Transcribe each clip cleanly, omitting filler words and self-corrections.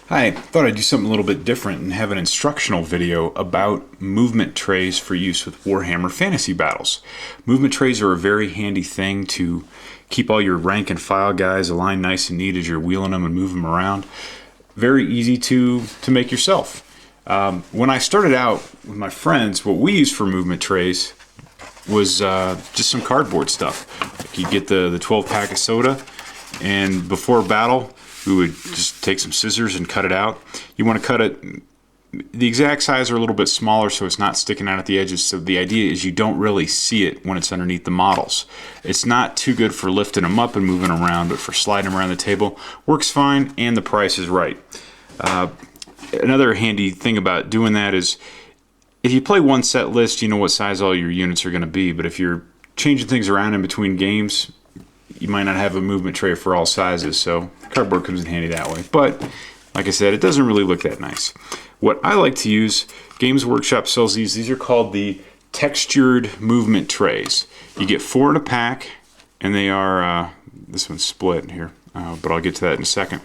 Hi, thought I'd do something a little bit different and have an instructional video about movement trays for use with Warhammer fantasy battles. Movement trays are a very handy thing to keep all your rank and file guys aligned nice and neat as you're wheeling them and moving them around. Very easy to make yourself. When I started out with my friends, what we used for movement trays was just some cardboard stuff. Like you get the 12 pack of soda, and before battle, we would just take some scissors and cut it out. You want to cut it the exact size or a little bit smaller so it's not sticking out at the edges. So the idea is you don't really see it when it's underneath the models. It's not too good for lifting them up and moving around, but for sliding them around the table, works fine, and the price is right. Another handy thing about doing that is if you play one set list, you know what size all your units are going to be, but if you're changing things around in between games, you might not have a movement tray for all sizes, so cardboard comes in handy that way. But like I said, it doesn't really look that nice. What I like to use, Games Workshop sells these. These are called the textured movement trays. You get 4 in a pack, and they are, this one's split here, but I'll get to that in a second.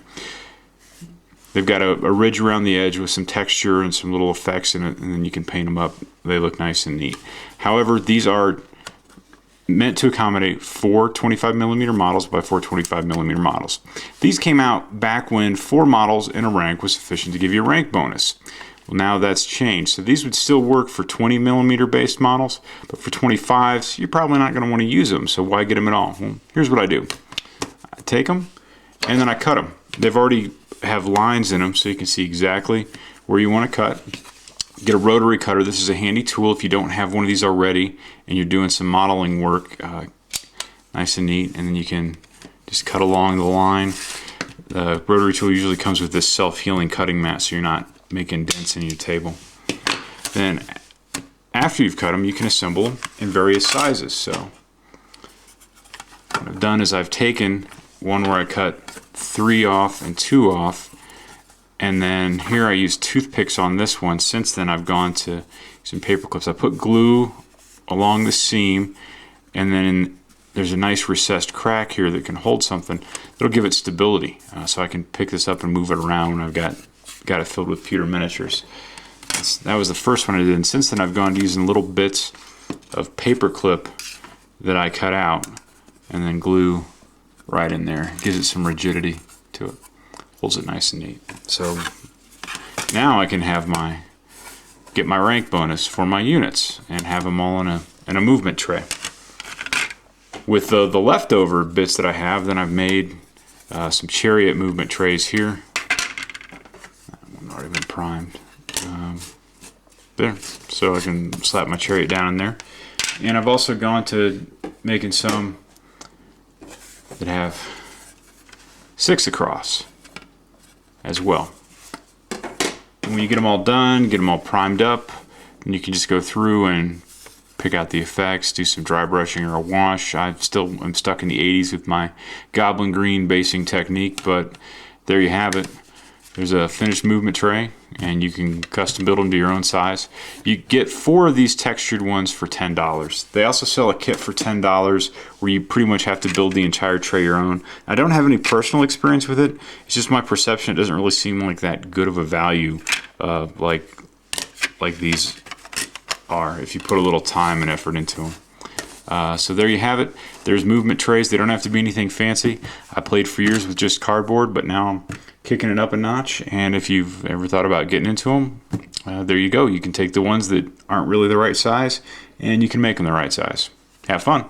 They've got a ridge around the edge with some texture and some little effects in it, and then you can paint them up. They look nice and neat. However, these are meant to accommodate 4 25mm models by 4 25mm models. These came out back when 4 models in a rank was sufficient to give you a rank bonus. Well, now that's changed. So these would still work for 20mm based models, but for 25s, you're probably not going to want to use them, so why get them at all? Well, here's what I do. I take them, and then I cut them. They've already have lines in them, so you can see exactly where you want to cut. Get a rotary cutter. This is a handy tool if you don't have one of these already and you're doing some modeling work. Nice and neat, and then you can just cut along the line. The rotary tool usually comes with this self-healing cutting mat, so you're not making dents in your table. Then after you've cut them, you can assemble them in various sizes. So what I've done is I've taken one where I cut 3 off and 2 off, and then here I use toothpicks on this one. Since then I've gone to some paper clips. I put glue along the seam, and then there's a nice recessed crack here that can hold something. That'll give it stability, so I can pick this up and move it around when I've got it filled with pewter miniatures. That was the first one I did, and since then I've gone to using little bits of paper clip that I cut out and then glue right in there. Gives it some rigidity to it. Holds it nice and neat. So now I can get my rank bonus for my units and have them all in a movement tray. With the leftover bits that I have, then I've made some chariot movement trays here. That one already been primed. There, so I can slap my chariot down in there. And I've also gone to making some that have 6 across as well. And when you get them all done, get them all primed up, and you can just go through and pick out the effects, do some dry brushing or a wash. I'm stuck in the 80s with my goblin green basing technique, but there you have it. There's a finished movement tray, and you can custom build them to your own size. You get 4 of these textured ones for $10. They also sell a kit for $10 where you pretty much have to build the entire tray your own. I don't have any personal experience with it. It's just my perception. It doesn't really seem like that good of a value like these are if you put a little time and effort into them. So there you have it. There's movement trays. They don't have to be anything fancy. I played for years with just cardboard, but now I'm kicking it up a notch. And if you've ever thought about getting into them, there you go. You can take the ones that aren't really the right size and you can make them the right size. Have fun.